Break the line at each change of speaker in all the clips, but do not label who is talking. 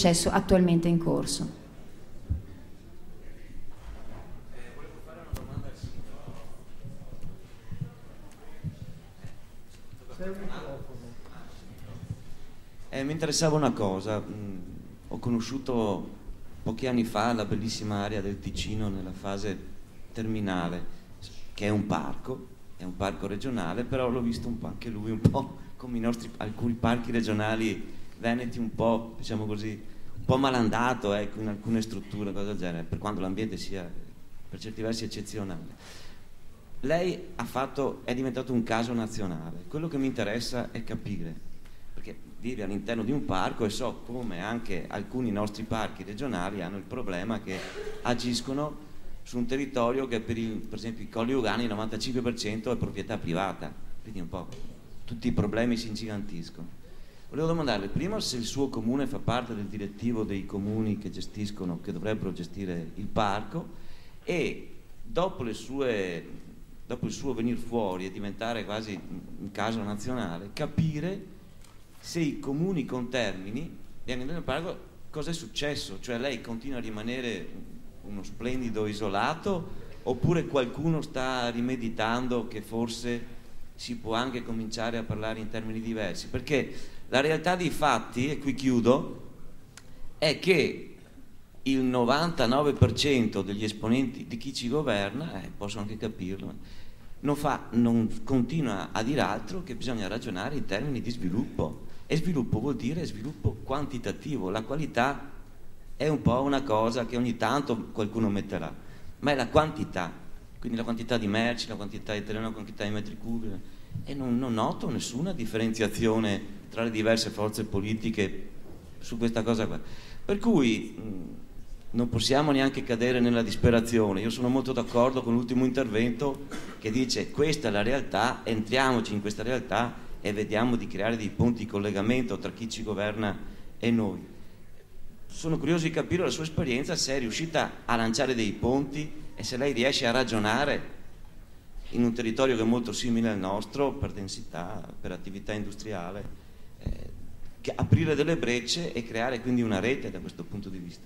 processo attualmente in corso.
Mi interessava una cosa, ho conosciuto pochi anni fa la bellissima area del Ticino nella fase terminale, che è un parco regionale, però l'ho visto un po' anche lui, un po' come i nostri alcuni parchi regionali veneti, un po', diciamo così, un po' malandato, ecco, in alcune strutture, cose del genere, per quanto l'ambiente sia per certi versi eccezionale. Lei è diventato un caso nazionale. Quello che mi interessa è capire, perché vive all'interno di un parco e so come anche alcuni nostri parchi regionali hanno il problema che agiscono su un territorio che per esempio i Colli Euganei il 95% è proprietà privata, quindi un po' tutti i problemi si ingigantiscono. Volevo domandarle prima se il suo comune fa parte del direttivo dei comuni che dovrebbero gestire il parco, e dopo il suo venir fuori e diventare quasi un caso nazionale, capire se i comuni contermini all'interno del parco cosa è successo, cioè lei continua a rimanere uno splendido isolato oppure qualcuno sta rimeditando che forse si può anche cominciare a parlare in termini diversi, perché la realtà dei fatti, e qui chiudo, è che il 99% degli esponenti di chi ci governa, posso anche capirlo, non continua a dire altro che bisogna ragionare in termini di sviluppo, e sviluppo vuol dire sviluppo quantitativo. La qualità è un po' una cosa che ogni tanto qualcuno metterà, ma è la quantità, quindi la quantità di merci, la quantità di terreno, la quantità di metri cubi, e non noto nessuna differenziazione tra le diverse forze politiche su questa cosa qua, per cui non possiamo neanche cadere nella disperazione. Io sono molto d'accordo con l'ultimo intervento che dice questa è la realtà, entriamoci in questa realtà e vediamo di creare dei punti di collegamento tra chi ci governa e noi. Sono curioso di capire la sua esperienza, se è riuscita a lanciare dei ponti e se lei riesce a ragionare in un territorio che è molto simile al nostro per densità, per attività industriale, aprire delle brecce e creare quindi una rete da questo punto di vista.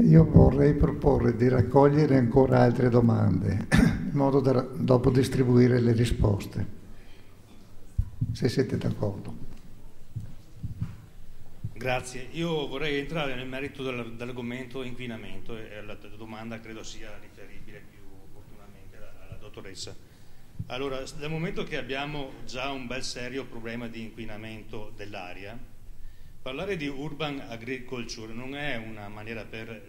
Io vorrei proporre di raccogliere ancora altre domande in modo da dopo distribuire le risposte, se siete d'accordo.
Grazie. Io vorrei entrare nel merito dell'argomento inquinamento, e la domanda credo sia riferibile più opportunamente alla dottoressa. Allora, dal momento che abbiamo già un bel serio problema di inquinamento dell'aria, parlare di urban agriculture non è una maniera per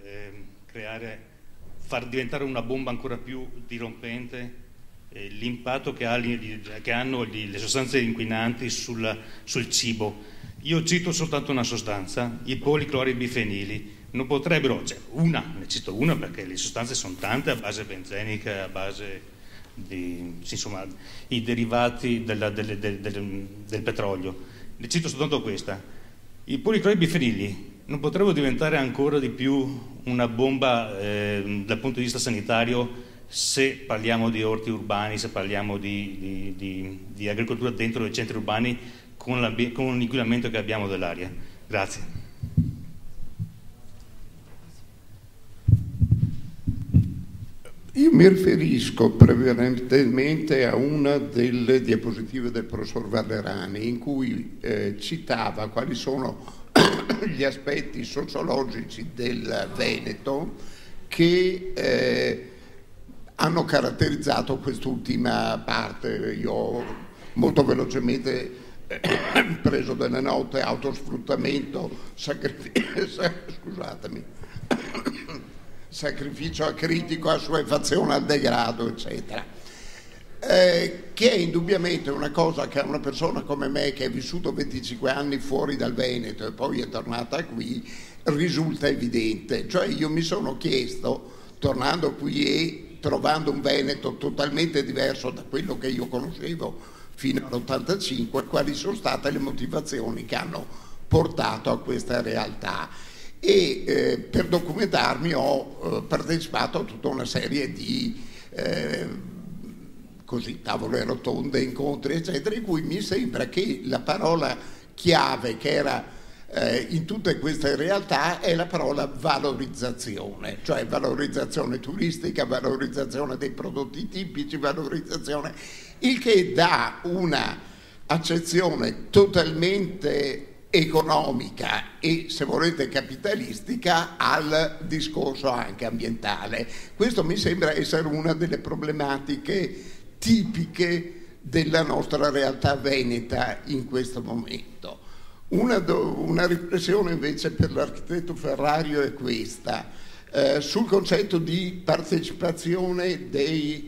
far diventare una bomba ancora più dirompente l'impatto che hanno le sostanze inquinanti sul cibo. Io cito soltanto una sostanza, i policloribifenili. Non potrebbero, ne cito una perché le sostanze sono tante, a base benzenica, a base di, insomma, i derivati del petrolio. Ne cito soltanto questa. I policloribifenili non potrebbero diventare ancora di più una bomba dal punto di vista sanitario se parliamo di orti urbani, se parliamo di agricoltura dentro i centri urbani con l'inquinamento che abbiamo dell'aria. Grazie.
Io mi riferisco prevalentemente a una delle diapositive del professor Vallerani in cui citava quali sono gli aspetti sociologici del Veneto che hanno caratterizzato quest'ultima parte. Io ho molto velocemente preso delle note: autosfruttamento, sacrificio acritico, assuefazione al degrado, eccetera, che è indubbiamente una cosa che a una persona come me, che ha vissuto 25 anni fuori dal Veneto e poi è tornata qui, risulta evidente. Cioè io mi sono chiesto, tornando qui e trovando un Veneto totalmente diverso da quello che io conoscevo fino all'85, quali sono state le motivazioni che hanno portato a questa realtà. E per documentarmi ho partecipato a tutta una serie di tavole rotonde, incontri, eccetera, in cui mi sembra che la parola chiave che era in tutte queste realtà è la parola valorizzazione, cioè valorizzazione turistica, valorizzazione dei prodotti tipici, valorizzazione, il che dà una accezione totalmente economica e, se volete, capitalistica al discorso anche ambientale. Questo mi sembra essere una delle problematiche tipiche della nostra realtà veneta in questo momento. Una riflessione invece per l'architetto Ferrario è questa, sul concetto di partecipazione delle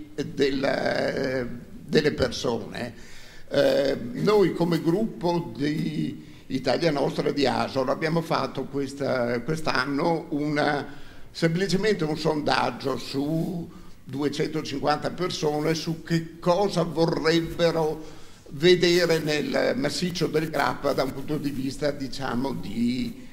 persone. Noi come gruppo di Italia Nostra di Asolo abbiamo fatto quest'anno semplicemente un sondaggio su 250 persone su che cosa vorrebbero vedere nel massiccio del Grappa da un punto di vista, diciamo, di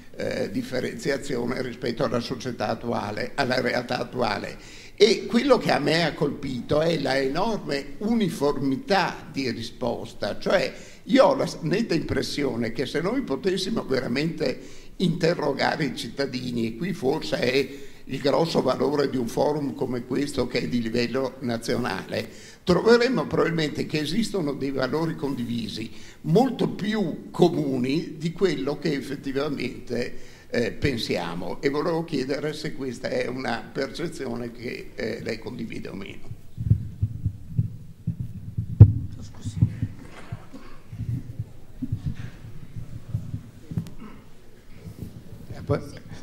differenziazione rispetto alla società attuale, alla realtà attuale. E quello che a me ha colpito è la enorme uniformità di risposta, cioè io ho la netta impressione che se noi potessimo veramente interrogare i cittadini, e qui forse è il grosso valore di un forum come questo che è di livello nazionale, troveremmo probabilmente che esistono dei valori condivisi molto più comuni di quello che effettivamente pensiamo, e volevo chiedere se questa è una percezione che lei condivide o meno.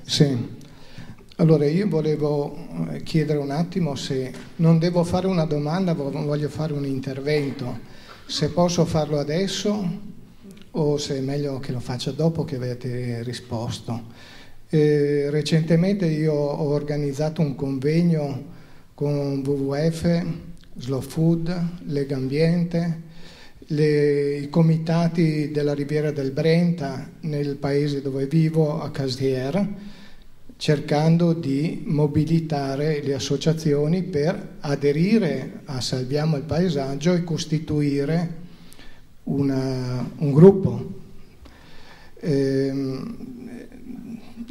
Sì. Allora io volevo chiedere un attimo se non devo fare una domanda, voglio fare un intervento, se posso farlo adesso o se è meglio che lo faccia dopo che avete risposto. Recentemente io ho organizzato un convegno con WWF, Slow Food, Lega Ambiente, i comitati della Riviera del Brenta nel paese dove vivo, a Casier, cercando di mobilitare le associazioni per aderire a Salviamo il Paesaggio e costituire un gruppo.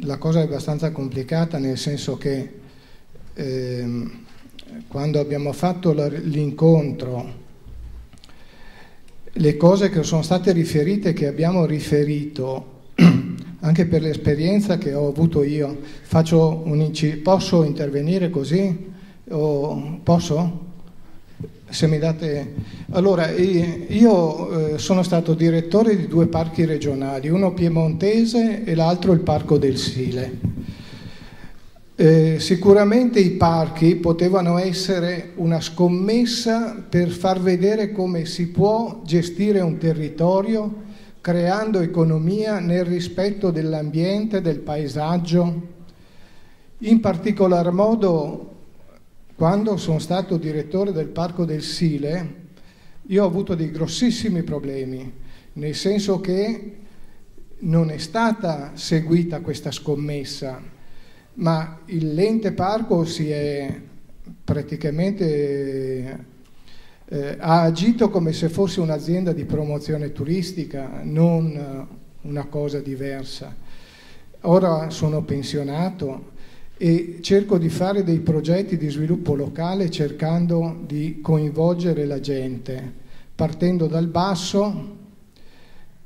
La cosa è abbastanza complicata, nel senso che quando abbiamo fatto l'incontro, le cose che sono state riferite, che abbiamo riferito, anche per l'esperienza che ho avuto io, posso intervenire così? Posso? Se mi date... Allora, io sono stato direttore di 2 parchi regionali, uno piemontese e l'altro il Parco del Sile. Sicuramente i parchi potevano essere una scommessa per far vedere come si può gestire un territorio creando economia nel rispetto dell'ambiente, del paesaggio. In particolar modo, quando sono stato direttore del Parco del Sile, io ho avuto dei grossissimi problemi, nel senso che non è stata seguita questa scommessa, ma l'ente parco si è praticamente ha agito come se fosse un'azienda di promozione turistica, non una cosa diversa. Ora sono pensionato e cerco di fare dei progetti di sviluppo locale cercando di coinvolgere la gente, partendo dal basso.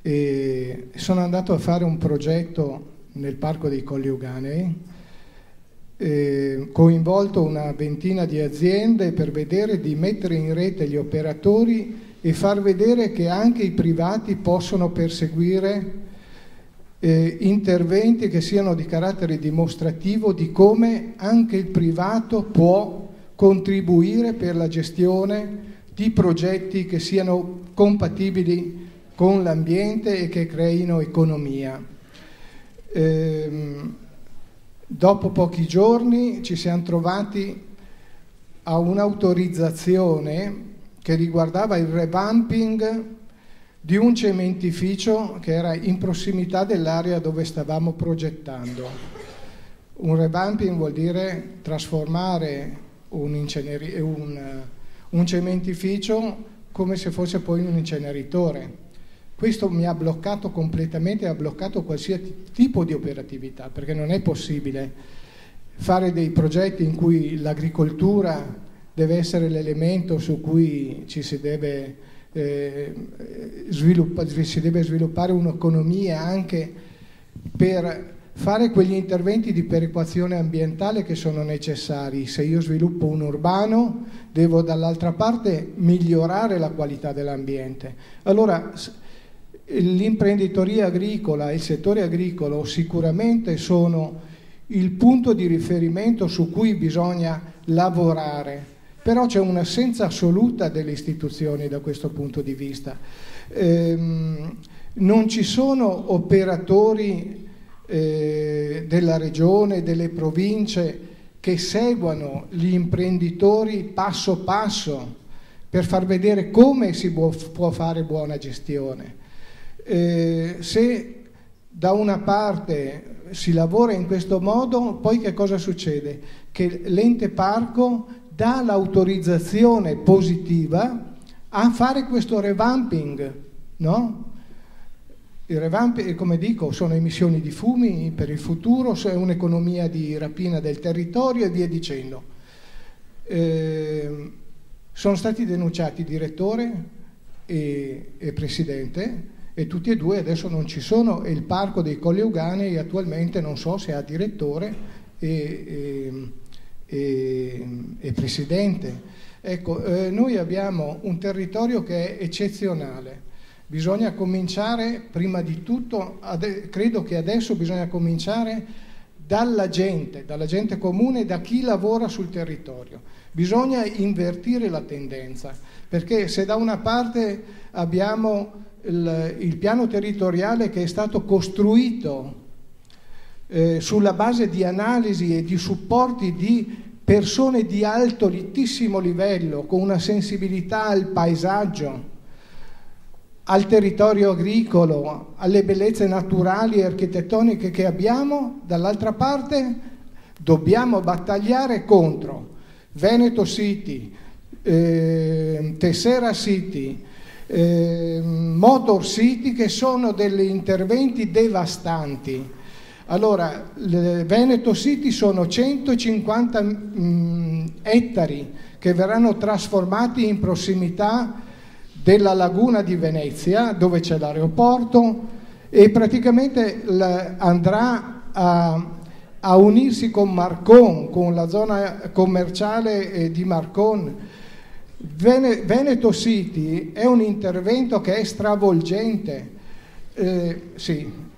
E sono andato a fare un progetto nel Parco dei Colli Euganei, coinvolto una ventina di aziende per vedere di mettere in rete gli operatori e far vedere che anche i privati possono perseguire interventi che siano di carattere dimostrativo di come anche il privato può contribuire per la gestione di progetti che siano compatibili con l'ambiente e che creino economia. Dopo pochi giorni ci siamo trovati a un'autorizzazione che riguardava il revamping di un cementificio che era in prossimità dell'area dove stavamo progettando. Un revamping vuol dire trasformare un cementificio come se fosse poi un inceneritore. questo mi ha bloccato completamente, ha bloccato qualsiasi tipo di operatività, perché non è possibile fare dei progetti in cui l'agricoltura deve essere l'elemento su cui ci si deve sviluppare un'economia anche per fare quegli interventi di perequazione ambientale che sono necessari. Se io sviluppo un urbano, devo dall'altra parte migliorare la qualità dell'ambiente. Allora, l'imprenditoria agricola e il settore agricolo sicuramente sono il punto di riferimento su cui bisogna lavorare, però c'è un'assenza assoluta delle istituzioni da questo punto di vista. Non ci sono operatori della regione, delle province che seguano gli imprenditori passo passo per far vedere come si può fare buona gestione. Se da una parte si lavora in questo modo, poi che cosa succede? Che l'ente parco dà l'autorizzazione positiva a fare questo revamping, no? Il revamping, come dico, sono emissioni di fumi per il futuro, è un'economia di rapina del territorio e via dicendo. Sono stati denunciati direttore e presidente, e tutti e due adesso non ci sono, e il parco dei Colli Euganei attualmente non so se ha direttore e presidente. Ecco, noi abbiamo un territorio che è eccezionale. Bisogna cominciare prima di tutto, credo che adesso bisogna cominciare dalla gente comune, da chi lavora sul territorio. Bisogna invertire la tendenza, perché se da una parte abbiamo il piano territoriale che è stato costruito sulla base di analisi e di supporti di persone di altissimo livello, con una sensibilità al paesaggio, al territorio agricolo, alle bellezze naturali e architettoniche che abbiamo, dall'altra parte dobbiamo battagliare contro Veneto City, Tessera City, Motor City, che sono degli interventi devastanti. Allora, Veneto City sono 150 ettari che verranno trasformati in prossimità della laguna di Venezia, dove c'è l'aeroporto, e praticamente andrà a unirsi con Marcon, con la zona commerciale di Marcon. Veneto City è un intervento che è stravolgente. Sì.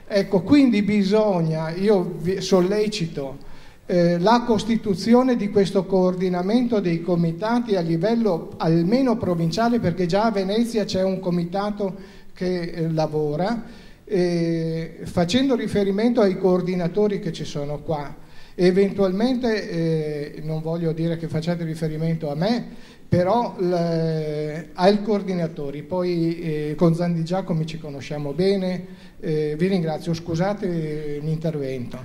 Ecco, quindi bisogna, io sollecito la costituzione di questo coordinamento dei comitati a livello almeno provinciale, perché già a Venezia c'è un comitato che lavora, facendo riferimento ai coordinatori che ci sono qua. Eventualmente, non voglio dire che facciate riferimento a me, però ai coordinatori. Poi con Zandi Giacomi ci conosciamo bene, vi ringrazio, scusate l'intervento.